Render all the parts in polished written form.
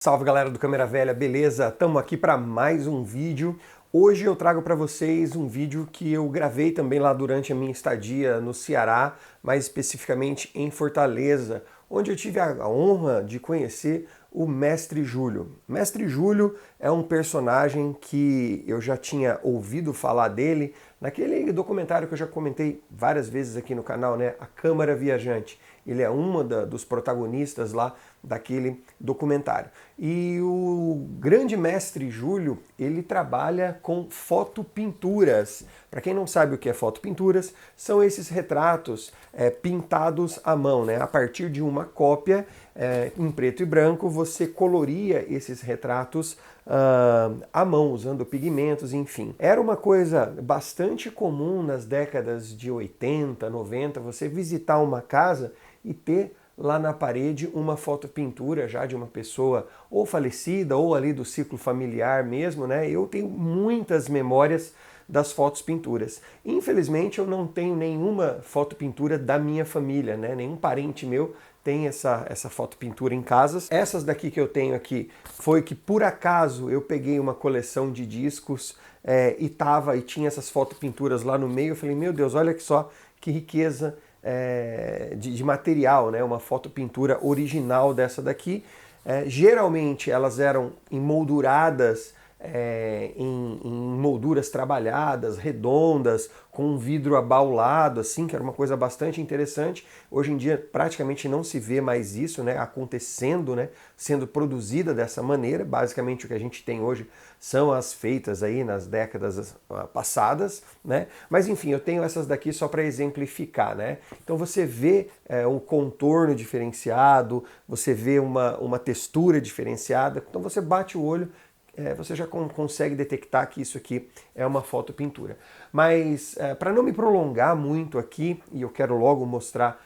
Salve galera do Câmera Velha, beleza? Estamos aqui para mais um vídeo. Hoje eu trago para vocês um vídeo que eu gravei também lá durante a minha estadia no Ceará, mais especificamente em Fortaleza, onde eu tive a honra de conhecer o Mestre Júlio. Mestre Júlio é um personagem que eu já tinha ouvido falar dele naquele documentário que eu já comentei várias vezes aqui no canal, né? A Câmara Viajante. Ele é dos protagonistas lá daquele documentário. E o grande mestre Júlio, ele trabalha com fotopinturas. Para quem não sabe o que é fotopinturas, são esses retratos pintados à mão, né? A partir de uma cópia em preto e branco, você coloria esses retratos à mão, usando pigmentos, enfim. Era uma coisa bastante comum nas décadas de 80, 90, você visitar uma casa e ter lá na parede uma fotopintura já de uma pessoa ou falecida ou ali do ciclo familiar mesmo, né? Eu tenho muitas memórias das fotos pinturas. Infelizmente eu não tenho nenhuma fotopintura da minha família, né? Nenhum parente meu tem essa fotopintura em casas. Essas daqui que eu tenho aqui foi que por acaso eu peguei uma coleção de discos e tinha essas fotopinturas lá no meio. Eu falei, meu Deus, olha que só que riqueza de material, né? Uma fotopintura original dessa daqui. Geralmente elas eram emolduradas em molduras trabalhadas, redondas, com um vidro abaulado, assim, que era uma coisa bastante interessante. Hoje em dia praticamente não se vê mais isso, né, acontecendo, né, sendo produzida dessa maneira. Basicamente o que a gente tem hoje são as feitas aí nas décadas passadas, né? Mas enfim, eu tenho essas daqui só para exemplificar, né? Então você vê um contorno diferenciado, você vê uma textura diferenciada, então você bate o olho, você já consegue detectar que isso aqui é uma fotopintura. Mas para não me prolongar muito aqui, e eu quero logo mostrar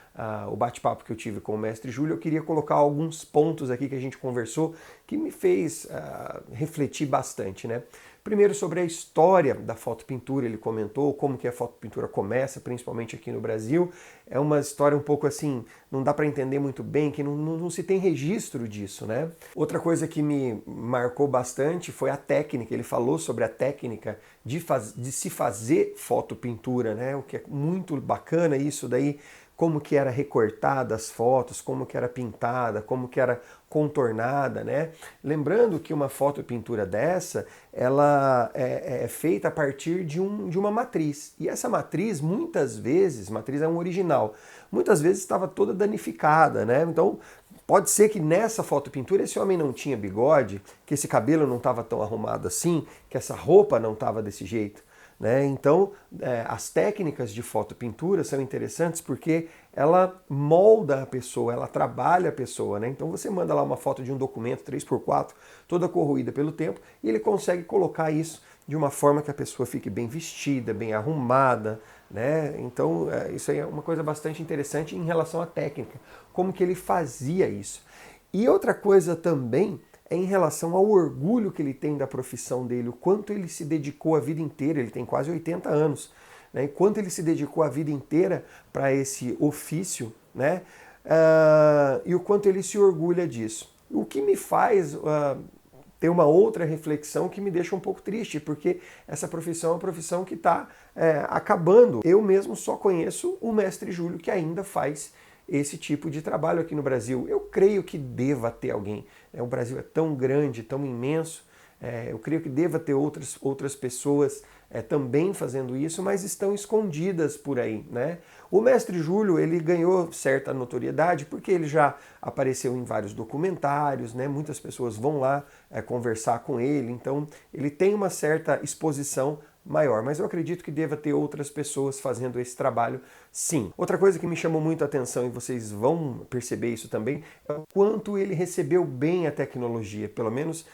o bate-papo que eu tive com o Mestre Júlio, eu queria colocar alguns pontos aqui que a gente conversou que me fez refletir bastante, né? Primeiro, sobre a história da fotopintura, ele comentou como que a fotopintura começa, principalmente aqui no Brasil. É uma história um pouco assim, não dá para entender muito bem, que não se tem registro disso, né? Outra coisa que me marcou bastante foi a técnica. Ele falou sobre a técnica de se fazer fotopintura, né? O que é muito bacana isso daí, como que era recortada as fotos, como que era pintada, como que era contornada, né? Lembrando que uma fotopintura dessa, ela é feita a partir de uma matriz. E essa matriz, muitas vezes, matriz é um original, muitas vezes estava toda danificada, né? Então, pode ser que nessa fotopintura esse homem não tinha bigode, que esse cabelo não estava tão arrumado assim, que essa roupa não estava desse jeito. Né? Então, as técnicas de fotopintura são interessantes porque ela molda a pessoa, ela trabalha a pessoa. Né? Então você manda lá uma foto de um documento 3x4, toda corroída pelo tempo, e ele consegue colocar isso de uma forma que a pessoa fique bem vestida, bem arrumada. Né? Então isso aí é uma coisa bastante interessante em relação à técnica, como que ele fazia isso. E outra coisa também em relação ao orgulho que ele tem da profissão dele, o quanto ele se dedicou a vida inteira, ele tem quase 80 anos, né? Quanto ele se dedicou a vida inteira para esse ofício, né? E o quanto ele se orgulha disso. O que me faz ter uma outra reflexão que me deixa um pouco triste, porque essa profissão é uma profissão que está acabando. Eu mesmo só conheço o Mestre Júlio que ainda faz esse tipo de trabalho aqui no Brasil. Eu creio que deva ter alguém. O Brasil é tão grande, tão imenso, eu creio que deva ter outras pessoas também fazendo isso, mas estão escondidas por aí, né? O Mestre Júlio, ele ganhou certa notoriedade porque ele já apareceu em vários documentários, né? Muitas pessoas vão lá conversar com ele, então ele tem uma certa exposição maior, mas eu acredito que deva ter outras pessoas fazendo esse trabalho, sim. Outra coisa que me chamou muito a atenção, e vocês vão perceber isso também, é o quanto ele recebeu bem a tecnologia. Pelo menos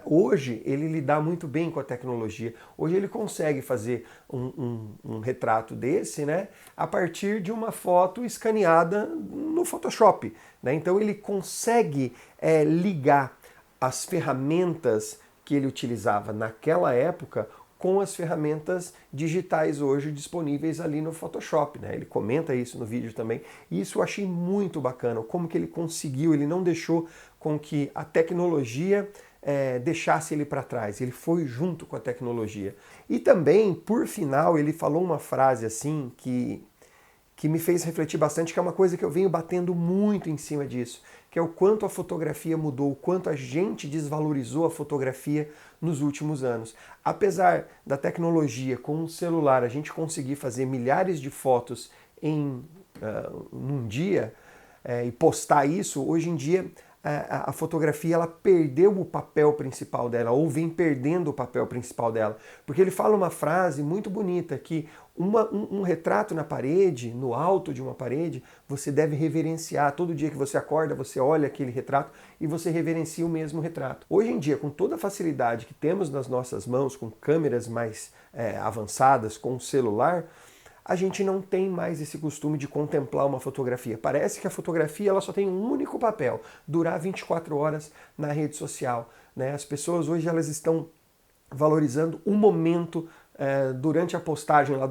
hoje ele lida muito bem com a tecnologia. Hoje ele consegue fazer um retrato desse, né, a partir de uma foto escaneada no Photoshop. Né? Então ele consegue ligar as ferramentas que ele utilizava naquela época com as ferramentas digitais hoje disponíveis ali no Photoshop, né? Ele comenta isso no vídeo também, e isso eu achei muito bacana, como que ele conseguiu, ele não deixou com que a tecnologia deixasse ele para trás, ele foi junto com a tecnologia. E também, por final, ele falou uma frase assim que me fez refletir bastante, que é uma coisa que eu venho batendo muito em cima disso, que é o quanto a fotografia mudou, o quanto a gente desvalorizou a fotografia nos últimos anos. Apesar da tecnologia, com o celular, a gente conseguir fazer milhares de fotos num dia e postar isso, hoje em dia a fotografia ela perdeu o papel principal dela, ou vem perdendo o papel principal dela. Porque ele fala uma frase muito bonita, que um retrato na parede, no alto de uma parede, você deve reverenciar. Todo dia que você acorda, você olha aquele retrato e você reverencia o mesmo retrato. Hoje em dia, com toda a facilidade que temos nas nossas mãos, com câmeras mais avançadas, com o celular, a gente não tem mais esse costume de contemplar uma fotografia. Parece que a fotografia ela só tem um único papel, durar 24 horas na rede social, né? As pessoas hoje elas estão valorizando o momento durante a postagem lá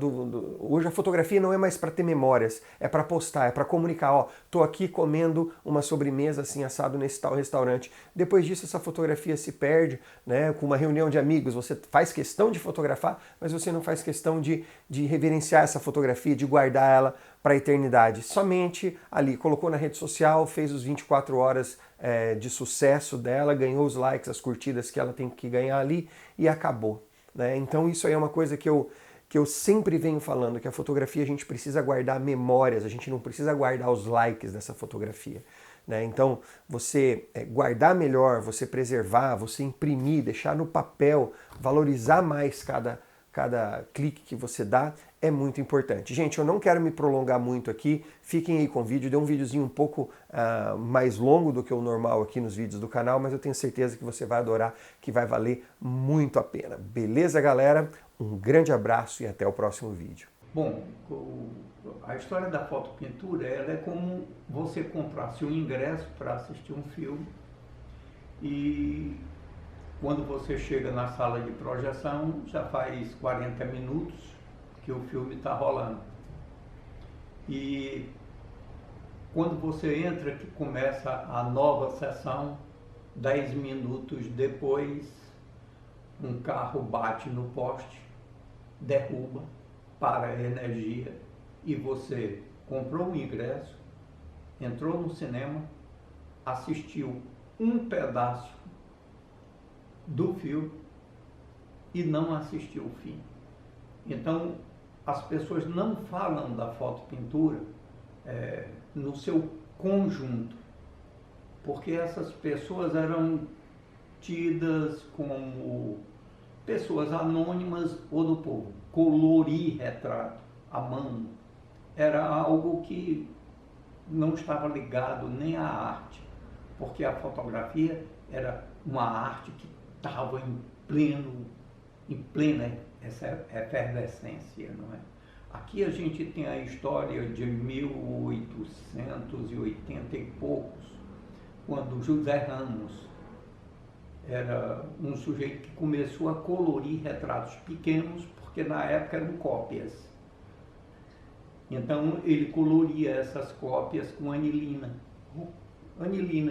hoje a fotografia não é mais para ter memórias, é para postar, é para comunicar, ó, tô aqui comendo uma sobremesa assim assado nesse tal restaurante. Depois disso essa fotografia se perde, né? Com uma reunião de amigos, você faz questão de fotografar, mas você não faz questão de reverenciar essa fotografia, de guardar ela para a eternidade. Somente ali, colocou na rede social, fez os 24 horas de sucesso dela, ganhou os likes, as curtidas que ela tem que ganhar ali e acabou. Né? Então isso aí é uma coisa que eu sempre venho falando, que a fotografia a gente precisa guardar memórias, a gente não precisa guardar os likes dessa fotografia. Né? Então você guardar melhor, você preservar, você imprimir, deixar no papel, valorizar mais cada clique que você dá é muito importante. Gente, eu não quero me prolongar muito aqui, fiquem aí com o vídeo, deu um videozinho um pouco mais longo do que o normal aqui nos vídeos do canal, mas eu tenho certeza que você vai adorar, que vai valer muito a pena. Beleza, galera? Um grande abraço e até o próximo vídeo. Bom, a história da fotopintura ela é como você comprasse um ingresso para assistir um filme e quando você chega na sala de projeção, já faz 40 minutos que o filme está rolando. E quando você entra, que começa a nova sessão, 10 minutos depois, um carro bate no poste, derruba, para a energia, e você comprou um ingresso, entrou no cinema, assistiu um pedaço do filme e não assistiu o fim. Então, as pessoas não falam da fotopintura no seu conjunto, porque essas pessoas eram tidas como pessoas anônimas ou do povo. Colorir retrato à mão era algo que não estava ligado nem à arte, porque a fotografia era uma arte que estava em plena essa efervescência, não é? Aqui a gente tem a história de 1880 e poucos, quando José Ramos era um sujeito que começou a colorir retratos pequenos, porque na época eram cópias. Então ele coloria essas cópias com anilina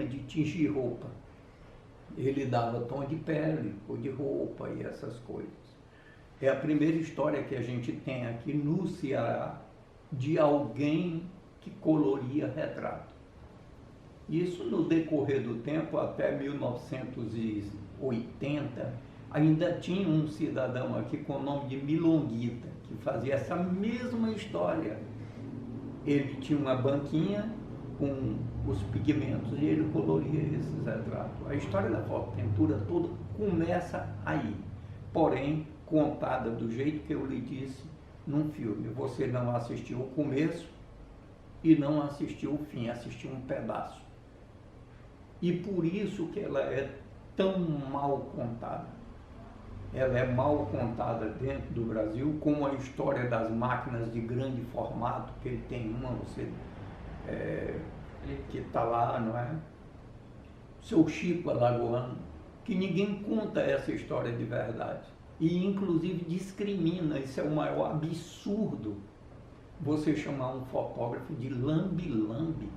de tingir roupa. Ele dava tom de pele, cor de roupa e essas coisas. É a primeira história que a gente tem aqui no Ceará de alguém que coloria retrato. Isso no decorrer do tempo, até 1980, ainda tinha um cidadão aqui com o nome de Milonguita, que fazia essa mesma história. Ele tinha uma banquinha com os pigmentos e ele coloria esses retratos. A história da fotopintura toda começa aí, porém contada do jeito que eu lhe disse num filme. Você não assistiu o começo e não assistiu o fim, assistiu um pedaço. E por isso que ela é tão mal contada. Ela é mal contada dentro do Brasil, como a história das máquinas de grande formato, que ele tem uma, que está lá, não é? Seu Chico Alagoano, que ninguém conta essa história de verdade. e inclusive discrimina. Isso é o maior absurdo, você chamar um fotógrafo de lambe-lambe.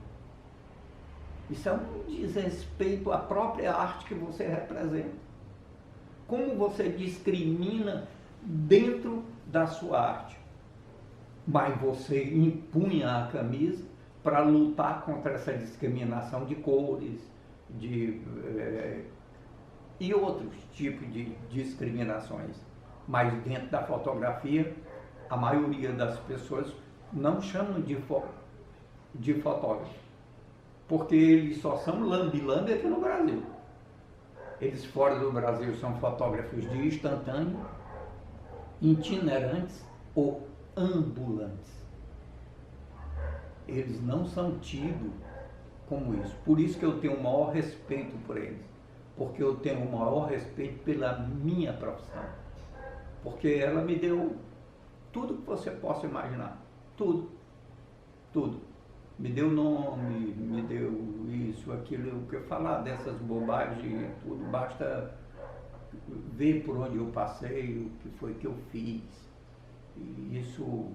Isso é um desrespeito à própria arte que você representa. Como você discrimina dentro da sua arte, mas você empunha a camisa para lutar contra essa discriminação de cores, e outros tipos de discriminações. Mas dentro da fotografia, a maioria das pessoas não chamam de fotógrafo, porque eles só são lambe-lambe aqui no Brasil. Eles fora do Brasil são fotógrafos de instantâneo, itinerantes ou ambulantes. Eles não são tidos como isso. Por isso que eu tenho o maior respeito por eles. Porque eu tenho o maior respeito pela minha profissão. Porque ela me deu tudo que você possa imaginar. Tudo. Tudo. Me deu nome, me deu isso, aquilo. O que eu falar dessas bobagens, tudo. Basta ver por onde eu passei, o que foi que eu fiz. E isso...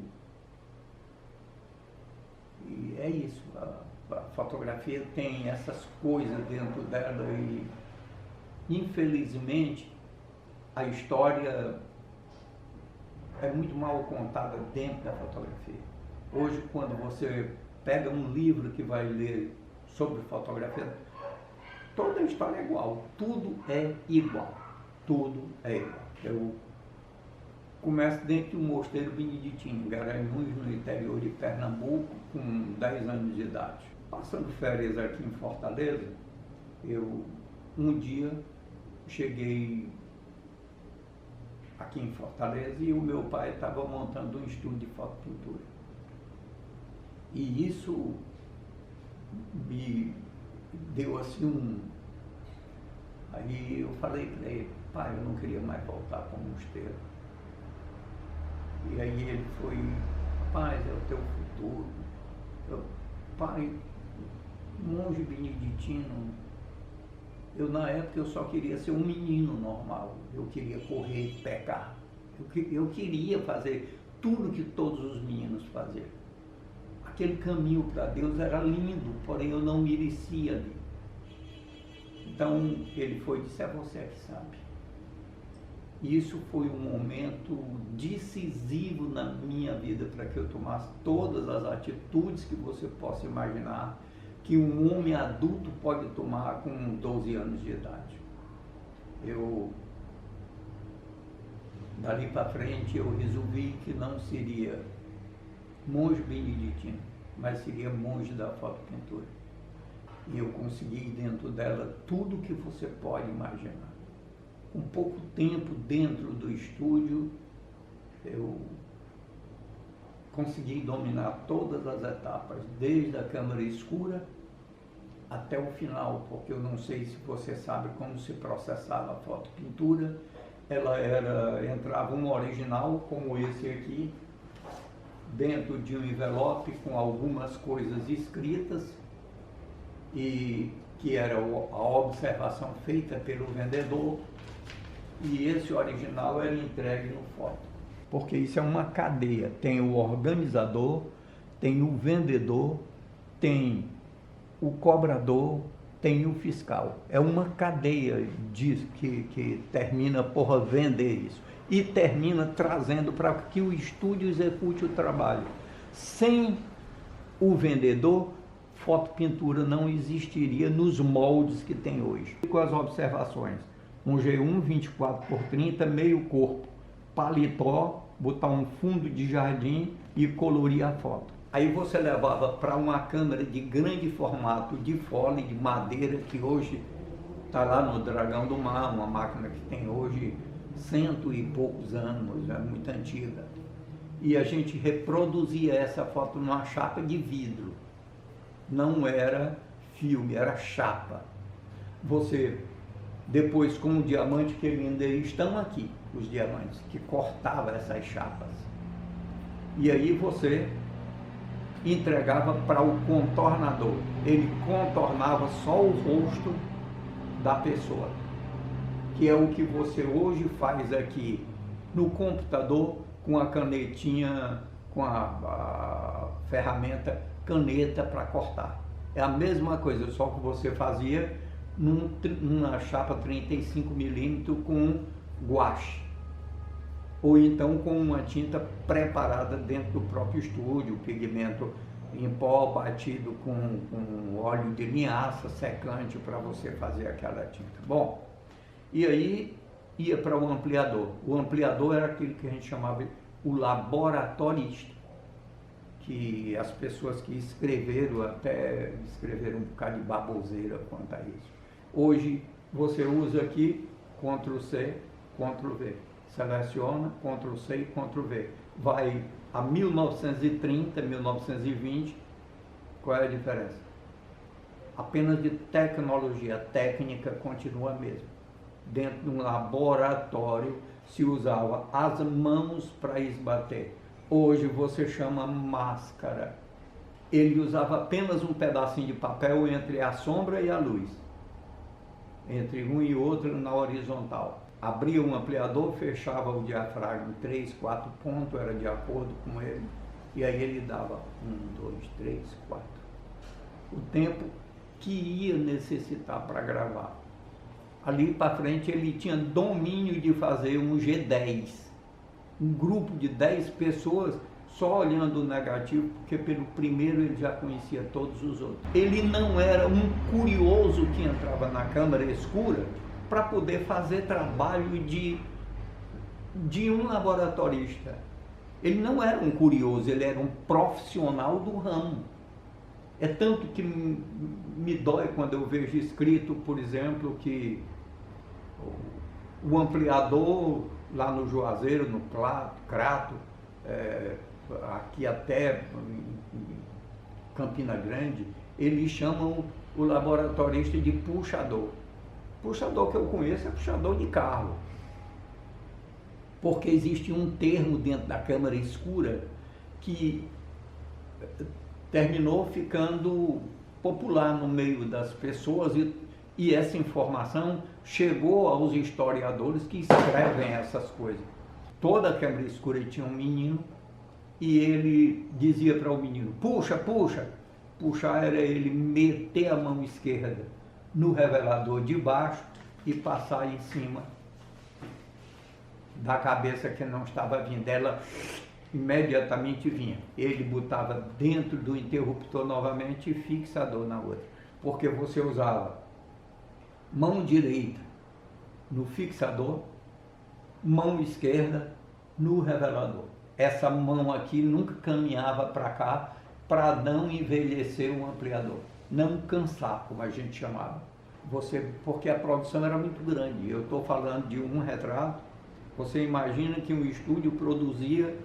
E é isso. A fotografia tem essas coisas dentro dela e, infelizmente, a história é muito mal contada dentro da fotografia. Hoje, quando você pega um livro que vai ler sobre fotografia, toda a história é igual, tudo é igual, tudo é igual. Eu começo dentro de um mosteiro beneditino, em Garanhuns, no interior de Pernambuco, com 10 anos de idade. Passando férias aqui em Fortaleza, eu um dia cheguei aqui em Fortaleza e o meu pai estava montando um estúdio de fotopintura. E isso me deu assim Aí eu falei para ele, pai, eu não queria mais voltar para o mosteiro. E aí ele foi, rapaz, é o teu futuro. Pai, monge beneditino, na época eu só queria ser um menino normal, eu queria correr e pecar. Eu queria fazer tudo que todos os meninos faziam. Aquele caminho para Deus era lindo, porém eu não merecia ali. Então ele foi e disse, é você que sabe. Isso foi um momento decisivo na minha vida para que eu tomasse todas as atitudes que você possa imaginar que um homem adulto pode tomar com 12 anos de idade. Dali para frente eu resolvi que não seria monge beneditino, mas seria monge da fotopintura. E eu consegui dentro dela tudo que você pode imaginar. Com pouco tempo dentro do estúdio, eu consegui dominar todas as etapas, desde a câmara escura até o final, porque eu não sei se você sabe como se processava a fotopintura. Entrava um original, como esse aqui, dentro de um envelope com algumas coisas escritas, e que era a observação feita pelo vendedor, e esse original era entregue no foto. Porque isso é uma cadeia, tem o organizador, tem o vendedor, tem o cobrador, tem o fiscal. É uma cadeia que termina por vender isso. E termina trazendo para que o estúdio execute o trabalho. Sem o vendedor, fotopintura não existiria nos moldes que tem hoje. Com as observações, um G1 24x30, meio corpo, paletó, botar um fundo de jardim e colorir a foto. Aí você levava para uma câmera de grande formato, de fole, de madeira, que hoje está lá no Dragão do Mar, uma máquina que tem hoje 100 e poucos anos, é muito antiga. E a gente reproduzia essa foto numa chapa de vidro. Não era filme, era chapa. Você, depois com o diamante, que ainda estão aqui, os diamantes, que cortava essas chapas. E aí você entregava para o contornador. Ele contornava só o rosto da pessoa, que é o que você hoje faz aqui no computador com a canetinha, com a ferramenta caneta para cortar. É a mesma coisa, só que você fazia numa chapa 35mm com guache, ou então com uma tinta preparada dentro do próprio estúdio, pigmento em pó batido com óleo de linhaça secante para você fazer aquela tinta. Bom, e aí ia para o ampliador. O ampliador era aquele que a gente chamava o laboratorista, que as pessoas que escreveram até escreveram um bocado de baboseira quanto a isso. Hoje você usa aqui Ctrl+C, Ctrl+V. Seleciona, Ctrl+C e Ctrl+V. Vai a 1930, 1920, qual é a diferença? Apenas de tecnologia, a técnica continua a mesma. Dentro de um laboratório se usava as mãos para esbater. Hoje você chama máscara. Ele usava apenas um pedacinho de papel entre a sombra e a luz, entre um e outro na horizontal. Abria um ampliador, fechava o diafragma em 3, 4 pontos, era de acordo com ele, e aí ele dava 1, 2, 3, 4. O tempo que ia necessitar para gravar. Ali para frente ele tinha domínio de fazer um G10, um grupo de 10 pessoas só olhando o negativo, porque pelo primeiro ele já conhecia todos os outros. Ele não era um curioso que entrava na câmara escura para poder fazer trabalho de um laboratorista. Ele não era um curioso, ele era um profissional do ramo. É tanto que me dói quando eu vejo escrito, por exemplo, que o ampliador lá no Juazeiro, no Crato, aqui até em Campina Grande, eles chamam o laboratorista de puxador. Puxador que eu conheço é puxador de carro, porque existe um termo dentro da câmara escura que terminou ficando popular no meio das pessoas e essa informação chegou aos historiadores que escrevem essas coisas. Toda a câmara escura tinha um menino e ele dizia para o menino, puxa, puxa. Puxar era ele meter a mão esquerda no revelador de baixo e passar em cima da cabeça que não estava vindo. Ela imediatamente vinha. Ele botava dentro do interruptor novamente e fixador na outra. Porque você usava mão direita no fixador, mão esquerda no revelador. Essa mão aqui nunca caminhava para cá para não envelhecer o ampliador, não cansar, como a gente chamava. Porque a produção era muito grande. Eu estou falando de um retrato. Você imagina que um estúdio produzia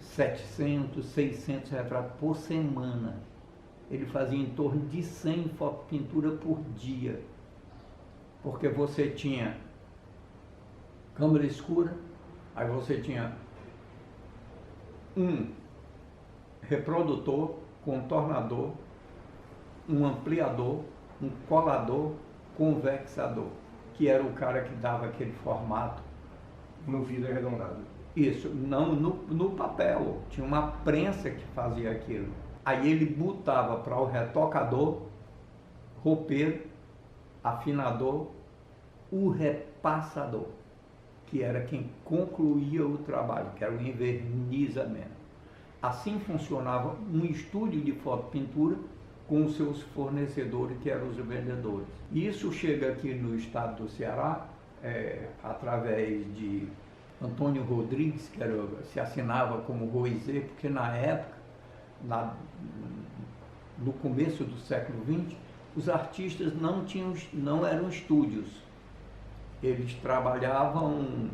700, 600 retratos por semana. Ele fazia em torno de 100 fotopinturas por dia. Porque você tinha câmera escura, aí você tinha um reprodutor, contornador, um ampliador, um colador, convexador, que era o cara que dava aquele formato. No vidro arredondado. Isso, não no papel, tinha uma prensa que fazia aquilo. Aí ele botava para o retocador, roupeiro, afinador, o repassador, que era quem concluía o trabalho, que era o envernizamento. Assim funcionava um estúdio de fotopintura com os seus fornecedores, que eram os vendedores. Isso chega aqui no estado do Ceará, através de Antônio Rodrigues, que se assinava como Roizê, porque na época, no começo do século XX, os artistas não eram estúdios. Eles trabalhavam,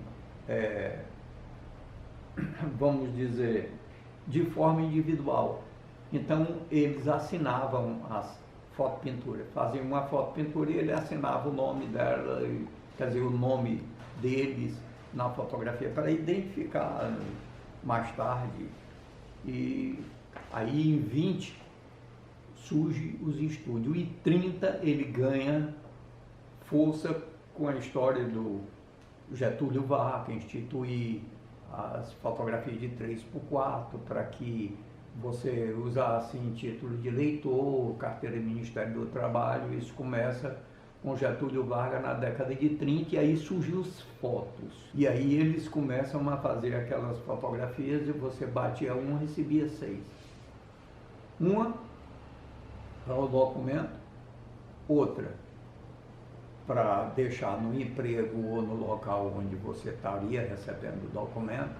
vamos dizer, de forma individual. Então, eles assinavam as fotopinturas. Faziam uma fotopintura e ele assinava o nome dela, quer dizer, o nome deles na fotografia, para identificar mais tarde. E aí, em 20, surge os estúdios. E 30, ele ganha força com a história Getúlio Vargas instituir as fotografias de 3x4 para que você usasse em título de eleitor, carteira do Ministério do Trabalho. Isso começa com Getúlio Vargas na década de 30 e aí surgiu as fotos. E aí eles começam a fazer aquelas fotografias e você batia uma, recebia 6. Uma para o documento, outra para deixar no emprego ou no local onde você estaria recebendo o documento.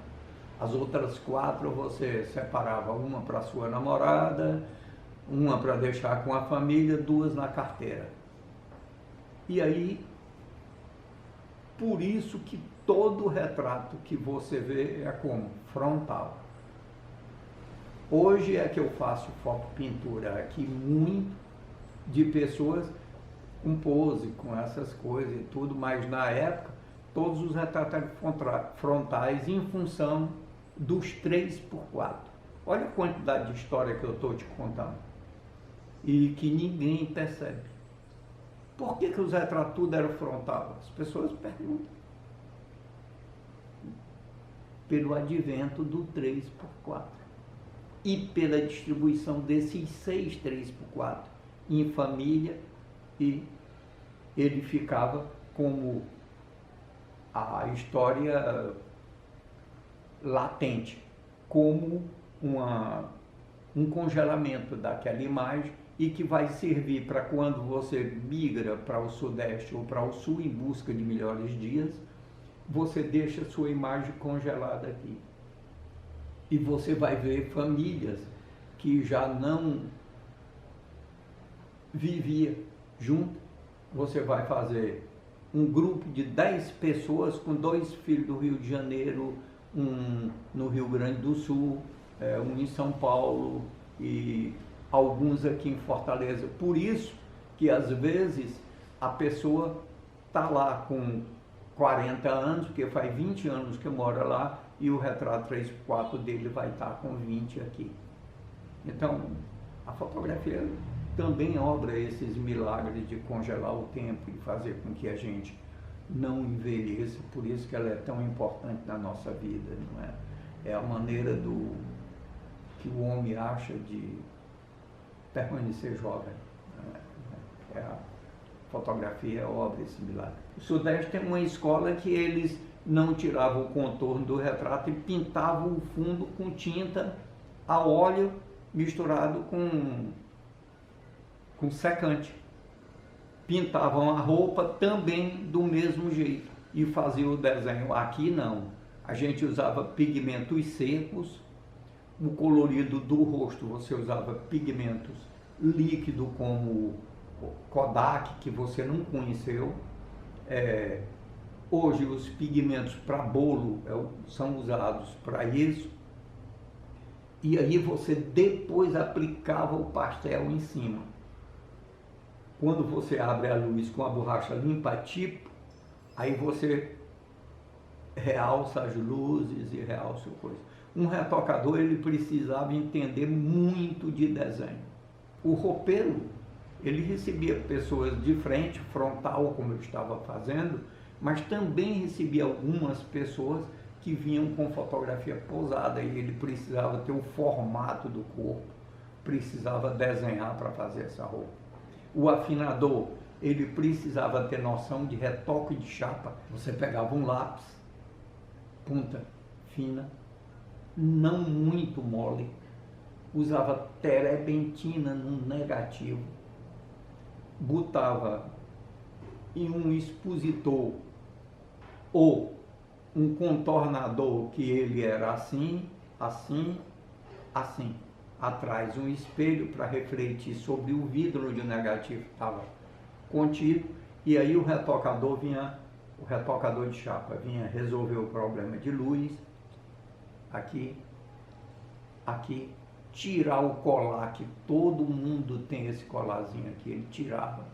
As outras 4 você separava, uma para sua namorada, uma para deixar com a família, 2 na carteira. E aí, por isso que todo retrato que você vê é como? Frontal. Hoje é que eu faço fotopintura aqui muito de pessoas com pose, com essas coisas e tudo, mas na época todos os retratos eram frontais em função dos 3x4. Olha a quantidade de história que eu estou te contando e que ninguém percebe. Por que os retratos tudo eram frontal? As pessoas perguntam. Pelo advento do 3x4 e pela distribuição desses 6 3x4 em família, e ele ficava como a história latente, como um congelamento daquela imagem e que vai servir para quando você migra para o Sudeste ou para o Sul em busca de melhores dias, você deixa a sua imagem congelada aqui. E você vai ver famílias que já não viviam junto. Você vai fazer um grupo de 10 pessoas com 2 filhos do Rio de Janeiro, um no Rio Grande do Sul, um em São Paulo e alguns aqui em Fortaleza. Por isso que às vezes a pessoa está lá com 40 anos, porque faz 20 anos que mora lá, e o retrato 3x4 dele vai estar com 20 aqui. Então, a fotografia também obra esses milagres de congelar o tempo e fazer com que a gente não envelheça. Por isso que ela é tão importante na nossa vida, não é? É a maneira que o homem acha de permanecer jovem. A fotografia obra esse milagre. O Sudeste tem uma escola que eles não tiravam o contorno do retrato e pintavam o fundo com tinta a óleo misturado com secante. Pintavam a roupa também do mesmo jeito e faziam o desenho. Aqui não. A gente usava pigmentos secos, o colorido do rosto você usava pigmentos líquidos como Kodak, que você não conheceu. Hoje os pigmentos para bolo são usados para isso. E aí você depois aplicava o pastel em cima. Quando você abre a luz com a borracha limpa tipo, aí você realça as luzes e realça a coisa. Um retocador, ele precisava entender muito de desenho. O roupeiro, ele recebia pessoas de frente, frontal, como eu estava fazendo, mas também recebia algumas pessoas que vinham com fotografia posada e ele precisava ter o formato do corpo, precisava desenhar para fazer essa roupa. O afinador, ele precisava ter noção de retoque de chapa. Você pegava um lápis, ponta fina, não muito mole, usava terebentina num negativo, botava em um expositor ou um contornador que ele era assim, assim, assim. Atrás um espelho para refletir sobre o vidro onde o negativo estava contido, e aí o retocador de chapa vinha resolver o problema de luz, aqui, tirar o colar, que todo mundo tem esse colarzinho aqui, ele tirava,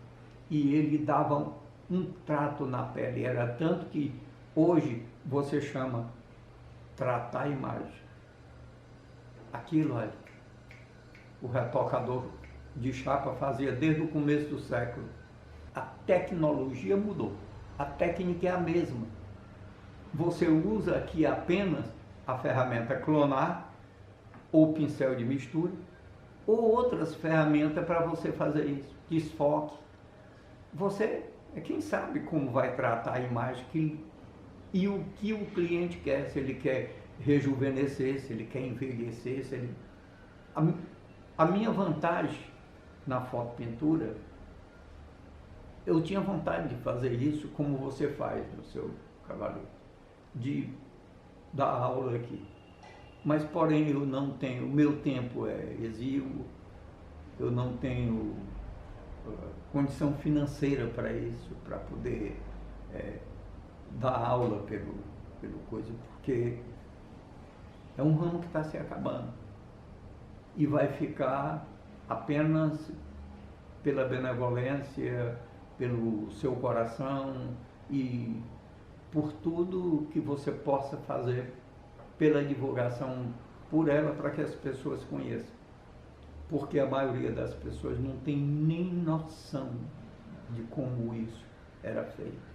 e ele dava um trato na pele, era tanto que hoje você chama tratar a imagem. Aquilo, olha, o retocador de chapa fazia desde o começo do século. A tecnologia mudou, a técnica é a mesma, você usa aqui apenas a ferramenta clonar, ou pincel de mistura, ou outras ferramentas para você fazer isso, desfoque. Você é quem sabe como vai tratar a imagem e o que o cliente quer, se ele quer rejuvenescer, se ele quer envelhecer, se ele... A minha vantagem na fotopintura, eu tinha vontade de fazer isso como você faz no seu cavalete, de dar aula aqui. Mas, porém, eu não tenho, o meu tempo é exíguo, eu não tenho condição financeira para isso, para poder dar aula pelo coisa, porque é um ramo que está se acabando e vai ficar apenas pela benevolência, pelo seu coração e por tudo que você possa fazer pela divulgação por ela, para que as pessoas conheçam. Porque a maioria das pessoas não tem nem noção de como isso era feito.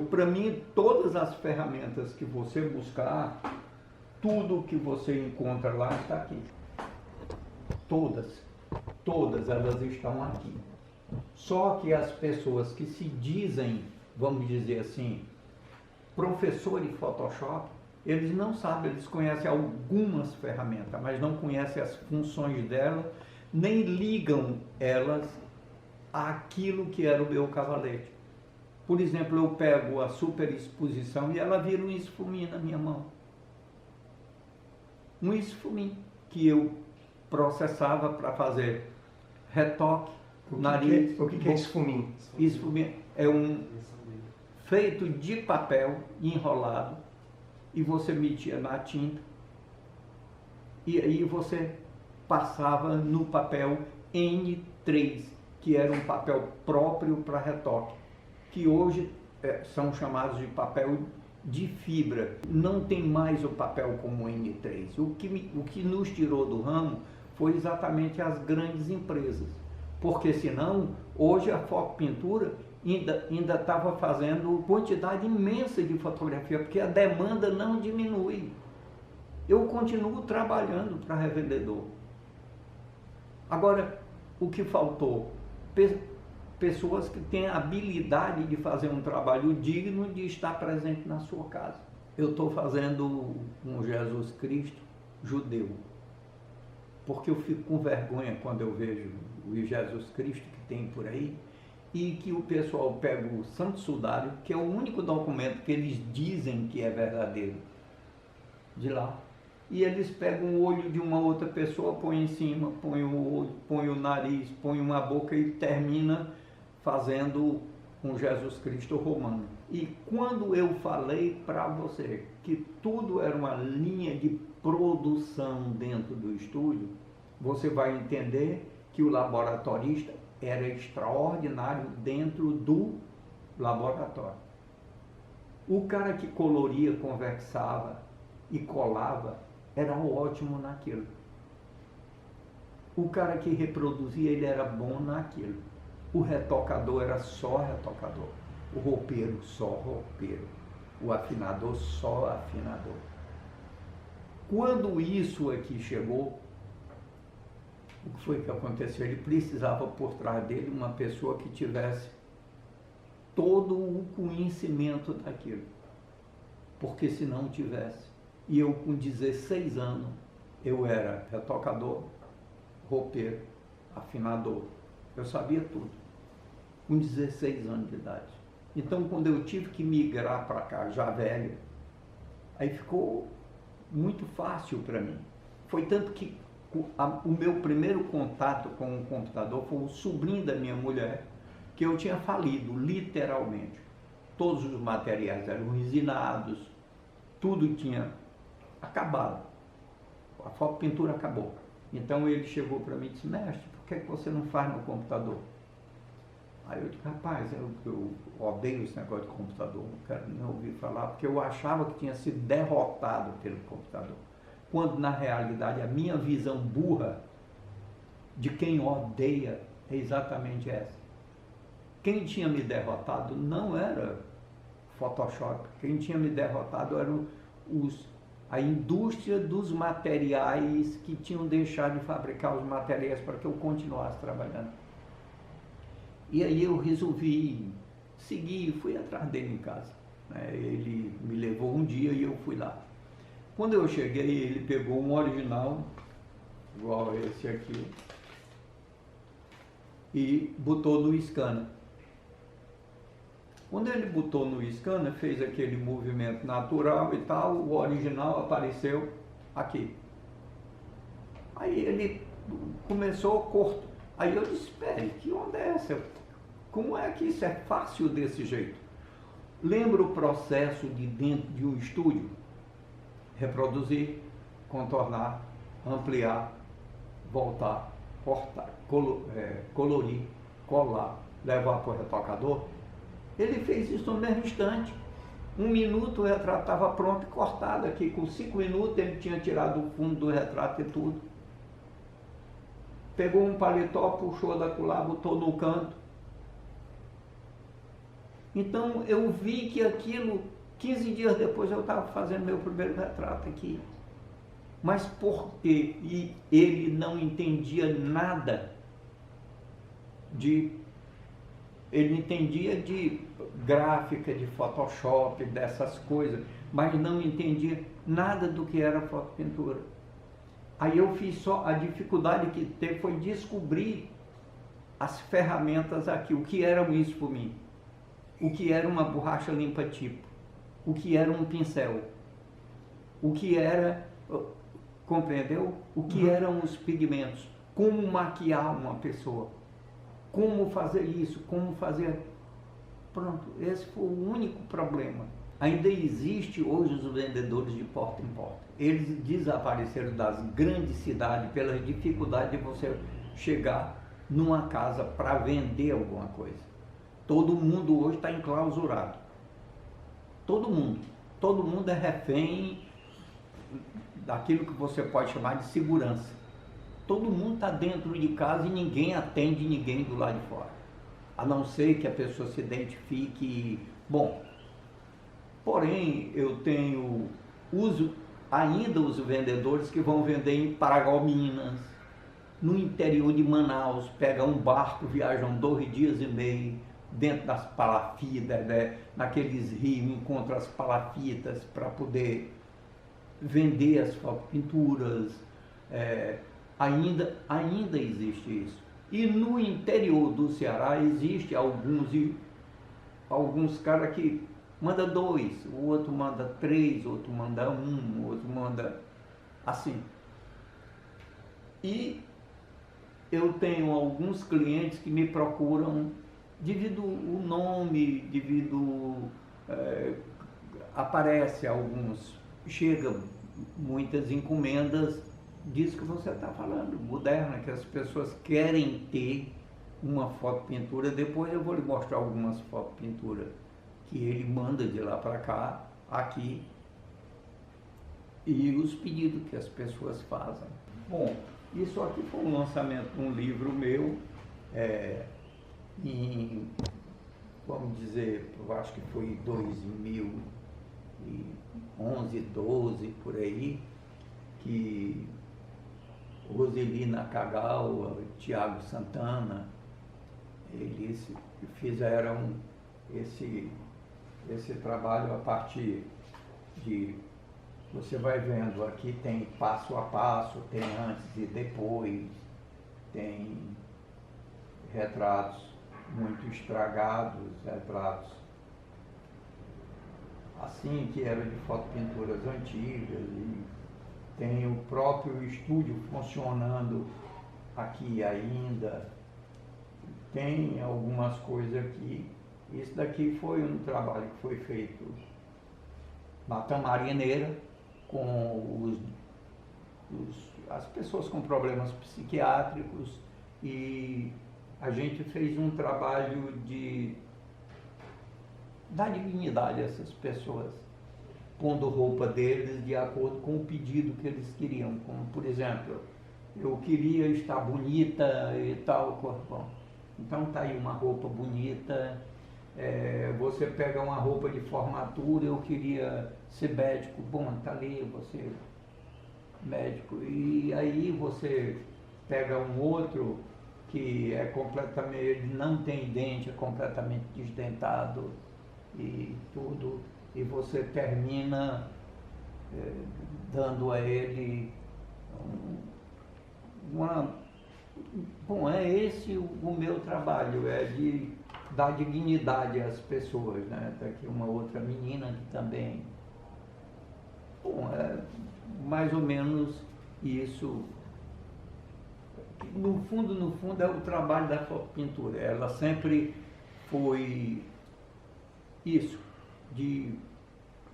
Para mim, todas as ferramentas que você buscar, tudo que você encontra lá está aqui. Todas elas estão aqui. Só que as pessoas que se dizem, vamos dizer assim, professor de Photoshop, eles não sabem, eles conhecem algumas ferramentas, mas não conhecem as funções delas, nem ligam elas àquilo que era o meu cavalete. Por exemplo, eu pego a superexposição e ela vira um esfuminho na minha mão. Um esfuminho que eu processava para fazer retoque, nariz. O que é esfuminho? Esfuminho é feito de papel enrolado e você metia na tinta e aí você passava no papel N3, que era um papel próprio para retoque, que hoje são chamados de papel de fibra. Não tem mais o papel como N3. O que nos tirou do ramo foi exatamente as grandes empresas, porque senão hoje a fotopintura ainda estava fazendo quantidade imensa de fotografia, porque a demanda não diminui. Eu continuo trabalhando para revendedor. Agora, o que faltou? Pessoas que têm a habilidade de fazer um trabalho digno de estar presente na sua casa. Eu estou fazendo um Jesus Cristo judeu, porque eu fico com vergonha quando eu vejo o Jesus Cristo que tem por aí, e que o pessoal pega o Santo Sudário, que é o único documento que eles dizem que é verdadeiro, de lá, e eles pegam o olho de uma outra pessoa, põe em cima, põe o olho, põe o nariz, põe uma boca e termina fazendo um Jesus Cristo romano. E quando eu falei para você que tudo era uma linha de produção dentro do estúdio, você vai entender que o laboratorista era extraordinário dentro do laboratório. O cara que coloria, conversava e colava era ótimo naquilo. O cara que reproduzia, ele era bom naquilo. O retocador era só retocador. O roupeiro, só roupeiro. O afinador, só afinador. Quando isso aqui chegou, o que foi que aconteceu? Ele precisava por trás dele uma pessoa que tivesse todo o conhecimento daquilo, porque se não tivesse, e eu com 16 anos, eu era retocador, roupeiro, afinador, eu sabia tudo, com 16 anos de idade. Então, quando eu tive que migrar para cá, já velho, aí ficou muito fácil para mim. Foi tanto que o meu primeiro contato com o computador foi o sobrinho da minha mulher, que eu tinha falido, literalmente. Todos os materiais eram resinados, tudo tinha acabado. A fotopintura acabou. Então ele chegou para mim e disse: mestre, por que você não faz no computador? Aí eu disse: rapaz, eu odeio esse negócio de computador, não quero nem ouvir falar, porque eu achava que tinha sido derrotado pelo computador. Quando na realidade a minha visão burra de quem odeia é exatamente essa. Quem tinha me derrotado não era Photoshop. Quem tinha me derrotado eram a indústria dos materiais que tinham deixado de fabricar os materiais para que eu continuasse trabalhando. E aí eu resolvi seguir, fui atrás dele em casa. Ele me levou um dia e eu fui lá. Quando eu cheguei, ele pegou um original, igual esse aqui, e botou no scanner. Quando ele botou no scanner, fez aquele movimento natural e tal, o original apareceu aqui. Aí ele começou a cortar. Aí eu disse, espere, que onda é essa? Como é que isso é fácil desse jeito? Lembra o processo de dentro de um estúdio? Reproduzir, contornar, ampliar, voltar, cortar, colorir, colar, levar para o retocador. Ele fez isso no mesmo instante. 1 minuto o retrato estava pronto e cortado aqui. Com 5 minutos ele tinha tirado o fundo do retrato e tudo. Pegou um paletó, puxou da colar, botou no canto. Então eu vi que aquilo, 15 dias depois eu estava fazendo meu primeiro retrato aqui. Mas porque ele não entendia nada ele entendia de gráfica, de Photoshop, dessas coisas, mas não entendia nada do que era fotopintura. Aí eu fiz só, a dificuldade que teve foi descobrir as ferramentas aqui, o que eram isso por mim, o que era uma borracha limpa-tipo, o que era um pincel, o que era, compreendeu? O que eram os pigmentos, como maquiar uma pessoa. Como fazer isso, como fazer... Pronto, esse foi o único problema. Ainda existe hoje os vendedores de porta em porta. Eles desapareceram das grandes cidades pela dificuldade de você chegar numa casa para vender alguma coisa. Todo mundo hoje está enclausurado. Todo mundo. Todo mundo é refém daquilo que você pode chamar de segurança. Todo mundo está dentro de casa e ninguém atende ninguém do lado de fora. A não ser que a pessoa se identifique. Bom, porém, eu uso ainda os vendedores que vão vender em Paragominas, no interior de Manaus, pegam um barco, viajam 2 dias e meio, dentro das palafitas, naqueles rios, encontram as palafitas para poder vender as pinturas. Ainda existe isso. E no interior do Ceará existe alguns caras que manda 2, o outro manda 3, o outro manda 1, o outro manda assim. E eu tenho alguns clientes que me procuram devido o nome, aparece chega muitas encomendas disso que você está falando, moderna, que as pessoas querem ter uma fotopintura. Depois eu vou lhe mostrar algumas fotopinturas que ele manda de lá para cá, aqui, e os pedidos que as pessoas fazem. Bom, isso aqui foi um lançamento de um livro meu, vamos dizer, eu acho que foi 2011, 12, por aí, que Roseli Nakagawa, Tiago Santana, eles fizeram esse trabalho a partir de... Você vai vendo, aqui tem passo a passo, tem antes e depois, tem retratos muito estragados, retratos assim que eram de fotopinturas antigas, e tem o próprio estúdio funcionando aqui ainda, tem algumas coisas aqui. Isso daqui foi um trabalho que foi feito na Tamarineira com as pessoas com problemas psiquiátricos, e a gente fez um trabalho de dar dignidade a essas pessoas, pondo roupa deles de acordo com o pedido que eles queriam. Como, por exemplo, eu queria estar bonita e tal. Bom, então tá aí uma roupa bonita, Você pega uma roupa de formatura, eu queria ser médico, bom, tá ali, você médico. E aí você pega um outro que é completamente, ele não tem dente, é completamente desdentado e tudo, e você termina dando a ele uma... Bom, é esse o meu trabalho, é de dar dignidade às pessoas, né? Tá aqui uma outra menina que também... Bom, é mais ou menos isso. No fundo, é o trabalho da fotopintura. Ela sempre foi isso, de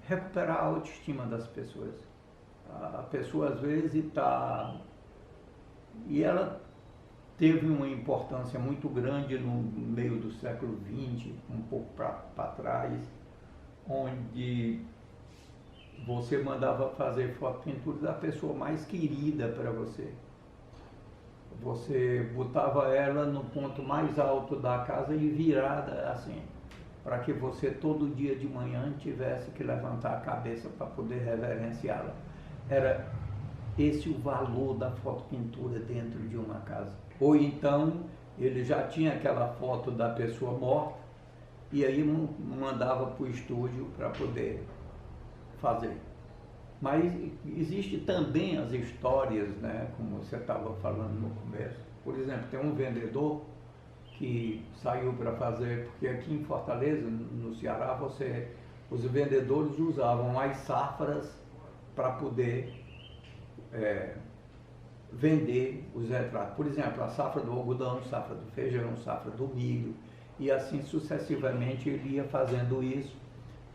recuperar a autoestima das pessoas. A pessoa às vezes está... E ela teve uma importância muito grande no meio do século XX, um pouco para trás, onde você mandava fazer fotopintura da pessoa mais querida para você. Você botava ela no ponto mais alto da casa e virada assim, para que você todo dia de manhã tivesse que levantar a cabeça para poder reverenciá-la. Era esse o valor da fotopintura dentro de uma casa. Ou então ele já tinha aquela foto da pessoa morta e aí mandava para o estúdio para poder fazer. Mas existe também as histórias, né, como você estava falando no começo. Por exemplo, tem um vendedor que saiu para fazer, porque aqui em Fortaleza, no Ceará, os vendedores usavam as safras para poder vender os retratos. Por exemplo, a safra do algodão, safra do feijão, safra do milho, e assim sucessivamente ele ia fazendo isso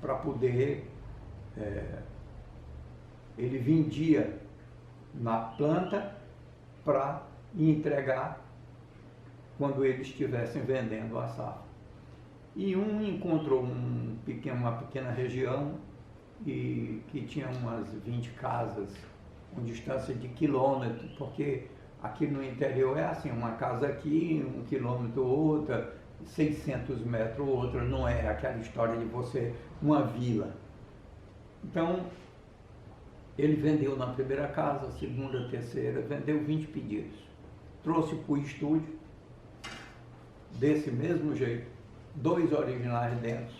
para poder... ele vendia na planta para entregar quando eles estivessem vendendo a safra. E um encontrou uma pequena região que tinha umas 20 casas, com distância de quilômetro, porque aqui no interior é assim, uma casa aqui, 1 quilômetro outra, 600 metros outra, não é aquela história de você, uma vila. Então, ele vendeu na primeira casa, segunda, terceira, vendeu 20 pedidos. Trouxe para o estúdio, desse mesmo jeito, 2 originais dentro,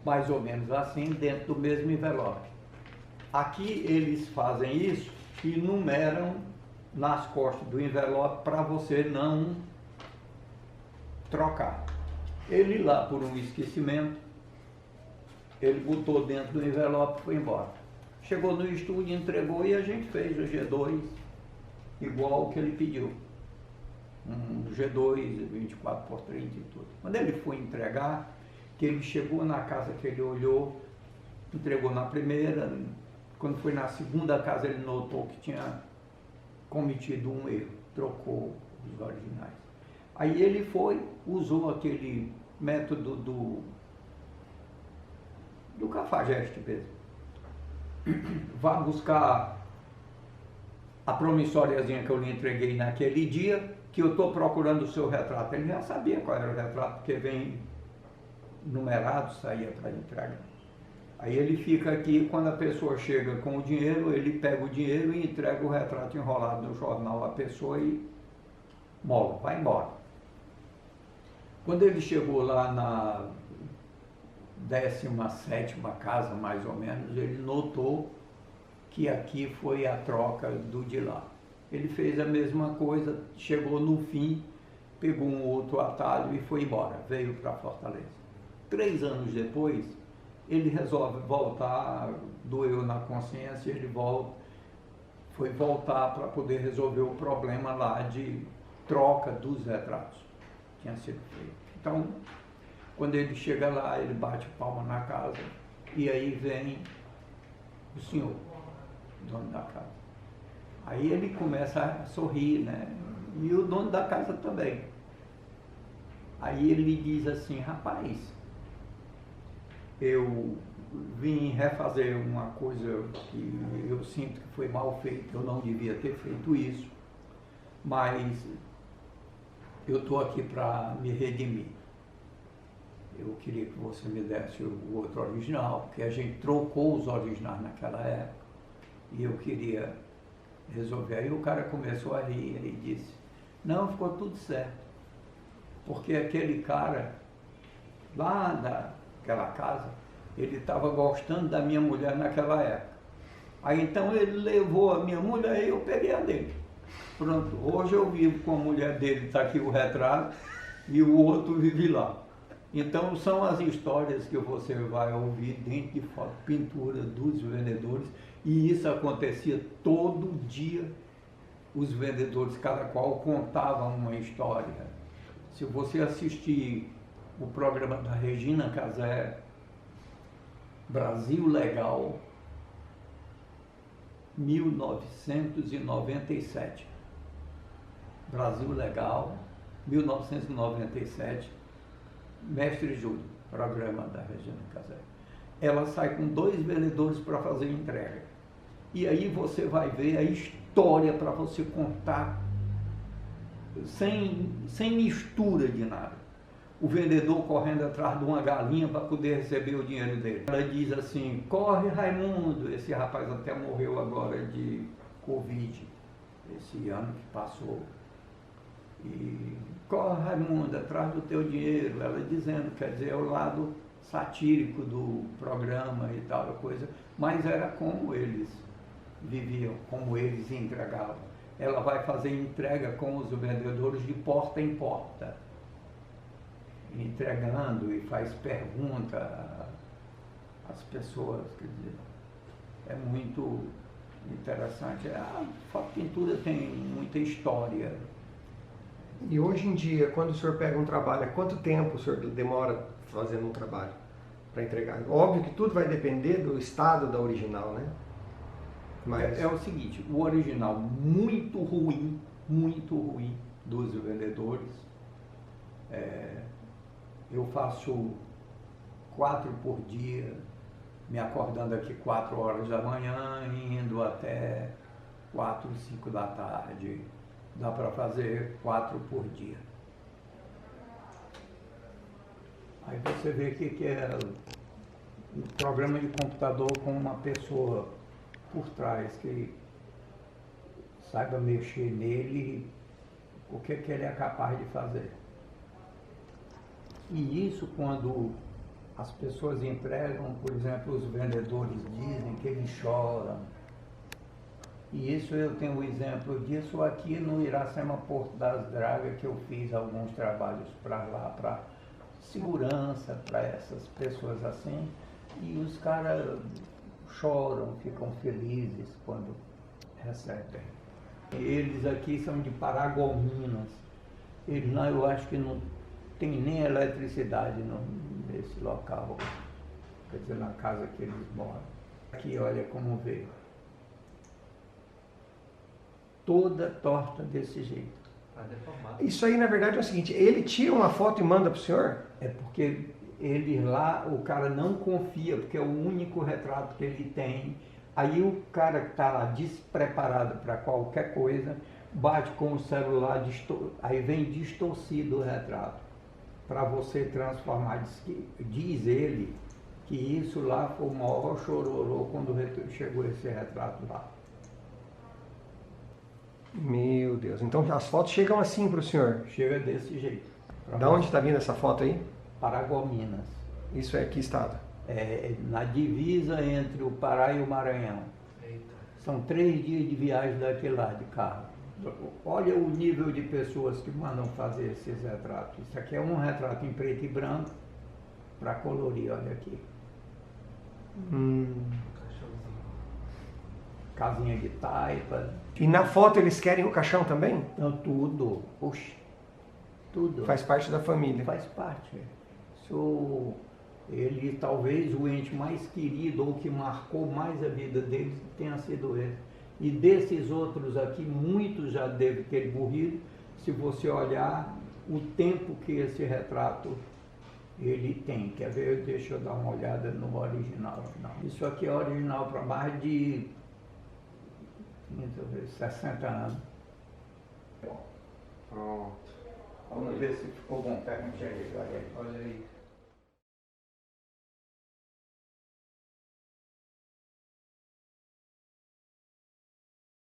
mais ou menos assim, dentro do mesmo envelope. Aqui eles fazem isso e numeram nas costas do envelope para você não trocar. Ele lá, por um esquecimento, ele botou dentro do envelope e foi embora. Chegou no estúdio, entregou e a gente fez o G2 igual que ele pediu. Um G2, 24 por 30 e tudo. Quando ele foi entregar, que ele chegou na casa que ele olhou, entregou na primeira, quando foi na segunda casa ele notou que tinha cometido um erro, trocou os originais. Aí ele usou aquele método do cafajeste mesmo. Vá buscar a promissóriazinha que eu lhe entreguei naquele dia, que eu estou procurando o seu retrato. Ele já sabia qual era o retrato, porque vem numerado, saía para entrega. Aí ele fica aqui, quando a pessoa chega com o dinheiro, ele pega o dinheiro e entrega o retrato enrolado no jornal à pessoa e mola, vai embora. Quando ele chegou lá na 17ª casa, mais ou menos, ele notou que aqui foi a troca do de lá. Ele fez a mesma coisa, chegou no fim, pegou um outro atalho e foi embora, veio para Fortaleza. 3 anos depois, ele resolve voltar, doeu na consciência, ele foi voltar para poder resolver o problema lá de troca dos retratos que tinha sido feito. Então, quando ele chega lá, ele bate palma na casa e aí vem o senhor, dono da casa. Aí ele começa a sorrir, né? E o dono da casa também. Aí ele diz assim: rapaz, eu vim refazer uma coisa que eu sinto que foi mal feita, eu não devia ter feito isso, mas eu estou aqui para me redimir. eu queria que você me desse o outro original, porque a gente trocou os originais naquela época, e eu queria resolver. Aí o cara começou a rir e disse, não, ficou tudo certo, porque aquele cara lá daquela casa, ele estava gostando da minha mulher naquela época. Aí então ele levou a minha mulher e eu peguei a dele. Pronto, hoje eu vivo com a mulher dele, está aqui o retrato, e o outro vive lá. Então são as histórias que você vai ouvir dentro de foto, pintura dos vendedores, e isso acontecia todo dia. Os vendedores, cada qual contava uma história. Se você assistir o programa da Regina Casé, Brasil Legal, 1997. Brasil Legal, 1997, Mestre Júlio, programa da Regina Casé. Ela sai com 2 vendedores para fazer entrega. E aí você vai ver a história para você contar sem mistura de nada. O vendedor correndo atrás de uma galinha para poder receber o dinheiro dele. Ela diz assim, corre Raimundo, esse rapaz até morreu agora de Covid, esse ano que passou. E corre Raimundo, atrás do teu dinheiro, ela dizendo, quer dizer, é o lado satírico do programa e tal coisa, mas era como eles viviam, como eles entregavam. Ela vai fazer entrega com os vendedores de porta em porta, entregando e faz pergunta às pessoas, quer dizer, é muito interessante. A foto-pintura tem muita história. E hoje em dia, quando o senhor pega um trabalho, quanto tempo o senhor demora fazendo um trabalho para entregar? Óbvio que tudo vai depender do estado da original, né? Mas É o seguinte, o original muito ruim dos vendedores, eu faço 4 por dia, me acordando aqui 4 horas da manhã, indo até 4, 5 da tarde. Dá para fazer 4 por dia. Aí você vê que é um programa de computador com uma pessoa por trás que saiba mexer nele, o que ele é capaz de fazer. E isso quando as pessoas entregam, por exemplo, os vendedores dizem que eles choram. E isso eu tenho um exemplo disso aqui no Iracema Porto das Dragas, que eu fiz alguns trabalhos para lá, para segurança, para essas pessoas assim. E os caras choram, ficam felizes quando recebem. Eles aqui são de Paragominas. Eles lá eu acho que não tem nem eletricidade nesse local, quer dizer, na casa que eles moram. Aqui olha como veio. Toda torta desse jeito. isso aí, na verdade, é o seguinte, ele tira uma foto e manda para o senhor? É porque ele lá, o cara não confia, porque é o único retrato que ele tem. Aí o cara que está despreparado para qualquer coisa, bate com o celular, aí vem distorcido o retrato. Para você transformar, diz ele, que isso lá foi o maior chororô quando chegou esse retrato lá. Meu Deus, então as fotos chegam assim para o senhor? Chega desse jeito. Da onde está vindo essa foto aí? Paragominas. Isso é que estado? É na divisa entre o Pará e o Maranhão. Eita. São 3 dias de viagem daquele lá de carro. Olha o nível de pessoas que mandam fazer esses retratos. Isso aqui é um retrato em preto e branco para colorir, olha aqui. Caixãozinho. Casinha de taipa. E na foto eles querem o caixão também? Então, tudo. Oxe, tudo. Faz parte da família. Faz parte. Ele talvez o ente mais querido ou que marcou mais a vida deles tenha sido ele. E desses outros aqui, muitos já devem ter morrido. Se você olhar o tempo que esse retrato ele tem. Quer ver? Deixa eu dar uma olhada no original. Não. Isso aqui é original para mais de 60 anos. Pronto. Vamos ver se ficou bom. Pega um aí. Olha aí.